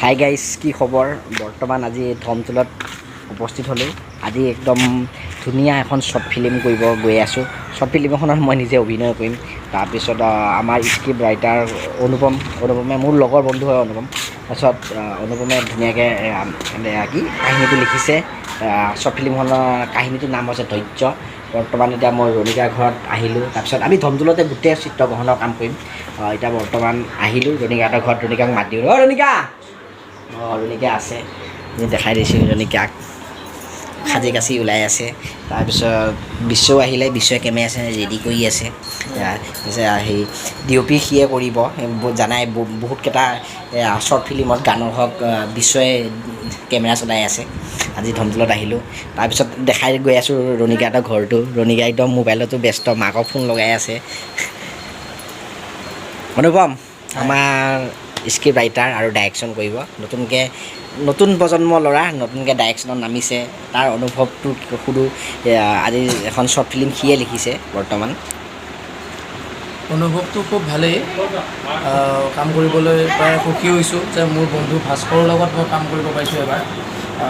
Hi guys, কি খবৰ? বৰ্তমান আজি ধমতোলত উপস্থিত হ'লোঁ। আজি একদম ধুনীয়া এখন শ্বৰ্ট ফিল্ম কৰিব গৈ আছোঁ। শ্বৰ্ট ফিল্ম এখনত মই নিজে অভিনয় কৰিম। তাৰপিছত আমাৰ স্ক্ৰিপ্ট ৰাইটাৰ অনুপমে মোৰ লগৰ বন্ধু হয় অনুপম। তাৰপিছত অনুপমে ধুনীয়াকৈ কি কাহিনীটো লিখিছে। শ্বৰ্ট ফিল্মখনৰ কাহিনীটোৰ নাম হৈছে ধৈৰ্য। বৰ্তমান এতিয়া মই ৰণিকাৰ ঘৰত আহিলোঁ। তাৰপিছত আমি ধমতোলতে গোটেই চিত্ৰগ্ৰহণৰ কাম কৰিম। এতিয়া বৰ্তমান আহিলোঁ ৰণিকাহঁতৰ ঘৰত। ৰণিকাক মাত দিওঁ। ৰণিকা! ৰণিকা আছে, দেখাই দিছোঁ ৰণিকাক। সাজি কাচি ওলাই আছে। তাৰপিছত বিশ্বও আহিলে, বিশ্বই কেমেৰা আছে ৰেডি কৰি আছে। সেই DOP সিয়ে কৰিব। জানাই বহুতকেইটা শ্বৰ্ট ফিল্মত গানৰ হওক বিশ্বই কেমেৰা চলাই আছে। আজি ধমতোলত আহিলোঁ। তাৰপিছত দেখাই গৈ আছোঁ ৰণিকাহঁতৰ ঘৰটো। ৰণিকা একদম মোবাইলতো ব্যস্ত, মাকক ফোন লগাই আছে। অনুপম আমাৰ স্ক্ৰিপ্ট ৰাইটাৰ আৰু ডাইৰেকশ্যন কৰিব। নতুন প্ৰজন্মৰ ল'ৰা নতুনকৈ ডাইৰেকশ্যনত নামিছে। তাৰ অনুভৱটো সুধোঁ। আজি এখন শ্বৰ্ট ফিল্ম সিয়ে লিখিছে বৰ্তমান। অনুভৱটো খুব ভালেই। কাম কৰিবলৈ প্ৰায় সুখী হৈছোঁ যে মোৰ বন্ধু ভাস্কৰৰ লগত মই কাম কৰিব পাৰিছোঁ এবাৰ।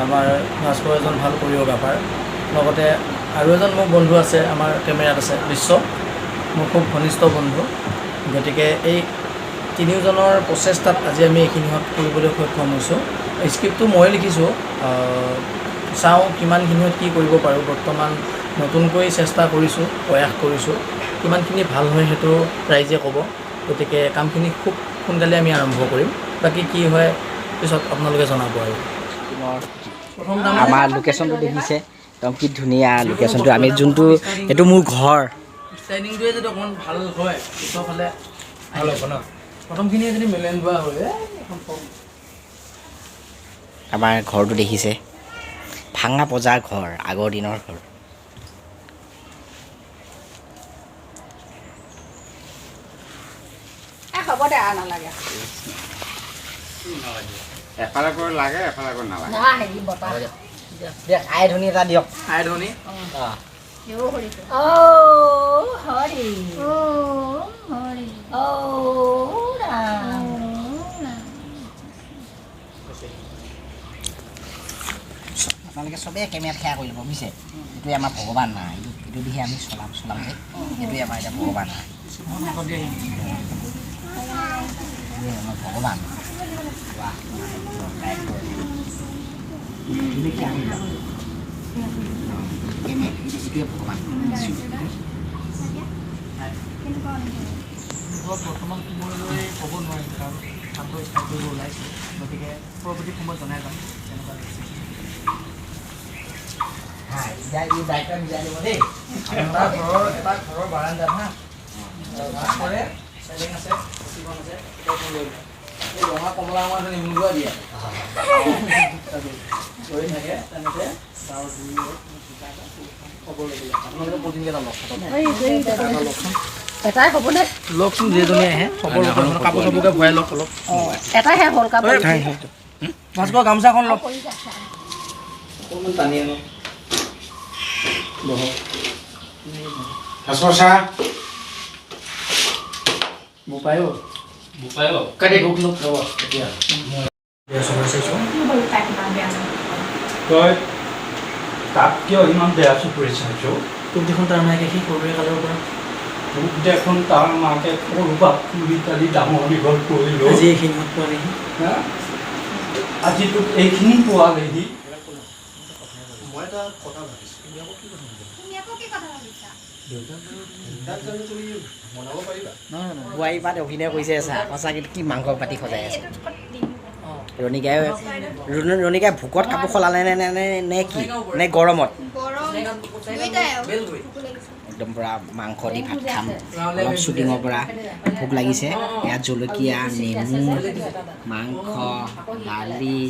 আমাৰ ভাস্কৰ এজন ভাল কোৰিঅ'গ্ৰাফাৰ। লগতে আৰু এজন মোৰ বন্ধু আছে, আমাৰ কেমেৰাত আছে বিশ্ব, মোৰ খুব ঘনিষ্ঠ বন্ধু। গতিকে এই তিনিওজনৰ প্ৰচেষ্টাত আজি আমি এইখিনিত কৰিবলৈ সক্ষম হৈছোঁ। স্ক্ৰিপ্টটো মই লিখিছোঁ। চাওঁ কিমানখিনিত কি কৰিব পাৰোঁ। বৰ্তমান নতুনকৈ চেষ্টা কৰিছোঁ, প্ৰয়াস কৰিছোঁ। কিমানখিনি ভাল হয় সেইটো ৰাইজে ক'ব। গতিকে কামখিনি খুব সোনকালে আমি আৰম্ভ কৰিম। বাকী কি হয় পিছত আপোনালোকে জনাব। আৰু আমাৰ লোকেশ্যনটো দেখিছে, একদম কি ধুনীয়া লোকেশ্যনটো। আমি যোনটো এইটো মোৰ ঘৰ। ষ্টাইলিংটোৱে যদি অকণমান ভাল হয় পিছৰফালে ভাল হ'ব ন। প্ৰথমখিনিয়ে যদি মেলেন লোৱা হয় আমাৰ ঘৰটো দেখিছে, ভাঙা পজাৰ ঘৰ, আগৰ দিনৰ ঘৰ। হ'ব দে, নালাগে। এফালে কৰি লাগে, এফালে কৰি নালাগে। আই ধ্বনি এটা দিয়ক। আই ধ্বনি। আপোনালোকে চবেই কেমেৰাত সেয়া কৰি ল'ব বুজিছে। এইটোৱে আমাৰ ভগৱান নাই, এইটো দিহে আমি চলাম যে এইটোৱে আমাৰ এতিয়া ভগৱান নাই, আমাৰ ভগৱান। এইটোৱে ভগৱান। বৰ্তমান সময়লৈ ক'ব নোৱাৰিম, কাৰণ কামটো ষ্টাৰ্ট কৰিব ওলাইছে। গতিকে পৰৱৰ্তী সময়ত জনাই যাম কেনেকুৱা লাগিছে। ঘৰৰ বাৰান্দাত হা কৰে চেলিং আছে, আছে ৰঙা কমলা ৰঙৰ নিমুৱা দিয়ে কৰি থাকে। তেনেকৈ গাঁৱৰ খবৰ লাগিলে আপোনালোকে প্ৰতিদিনকে লওকচোন। এটাই হ'বনে? লওকচোন, যিজনী আহে খবৰ কাপোৰ চাপোৰকে ভৰাই লওক অলপ। এটাইহে হ'ল কাপোৰ। ভাস্কৰ গামোচাখন লওক, অকণমান টানি আনক। ভাস্কৰ ছাৰ, বোপায়ো কাটি লোক লোক ৰ'ব এতিয়া চলাই চাইছোঁ। তই তাত কিয় ইমান বেয়া চকুৰে চাইছ? তোক দেখোন তাৰ মাইকে সি সৰুৰে কালৰ পৰা তোক দেখোন তাৰ মাকে সৰু পৰা তুলি তালি ডাঙৰ দীঘল কৰিলোঁ। আজি এইখিনিত পোৱা নেকি? আজি তোক এইখিনি পোৱালেহি। মই এটা কথা ভাবিছোঁ। বোৱাৰী পাত অভিনয় কৰিছে সঁচাকৈ কি মাংস পাতি সজাই আছে। ৰণিকাই ভোকত কাপোৰ সলালে নে কি নে গৰমত? একদম পূৰা মাংস দি ভাত খাম। অলপ শ্বুটিঙৰ পৰা ভোক লাগিছে। ইয়াত জলকীয়া, নেমু, মাংস, দালি,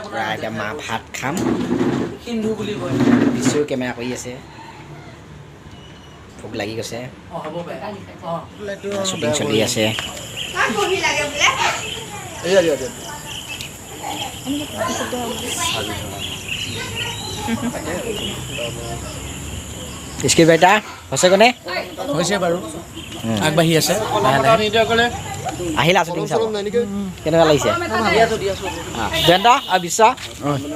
পূৰা এতিয়া ভাত খাম। বিশ্বও কেমেৰা কৰি আছে। ভোক লাগি গৈছে, শ্বুটিং চলি আছে। স্ক্ৰিপ্ট ৰাইটাৰ হৈছে কোনে? হৈছে বাৰু, আগবাঢ়ি আছে। আহিলা শ্বুটিং চাব নাই নেকি কেনেকুৱা লাগিছে জয়ন্ত আৰু বিশ্ব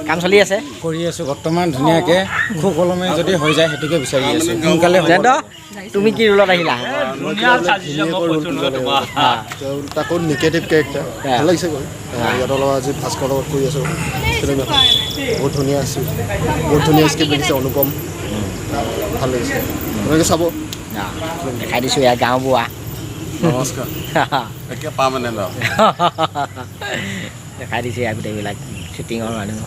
কাম চলি আছে কৰি আছোঁ বৰ্তমান ধুনীয়াকৈ সুকলমে যদি হৈ যায় সেইটোকে বিচাৰি আছোঁ সোনকালে হৈ জয়ন্ত তুমি কি ৰোলত আহিলা তাকো নিগেটিভ কেৰেক্টাৰ ভাল লাগিছে গৈ ইহঁতৰ লগত আজি ভাস্কৰ লগত কৰি আছোঁ ফিল্ম এখন বহুত ধুনীয়া আছিল বহুত ধুনীয়া স্ক্ৰিপ্ট লিখিছে অনুপম ভাল লাগিছে আপোনালোকে চাব দেখাই দিছোঁ ইয়াৰ গাঁও বুঢ়া নমস্কাৰ একে পাৰ্মানেণ্ট আৰু দেখাই দিছোঁ ইয়াৰ গোটেইবিলাক শ্বুটিঙৰ মানুহ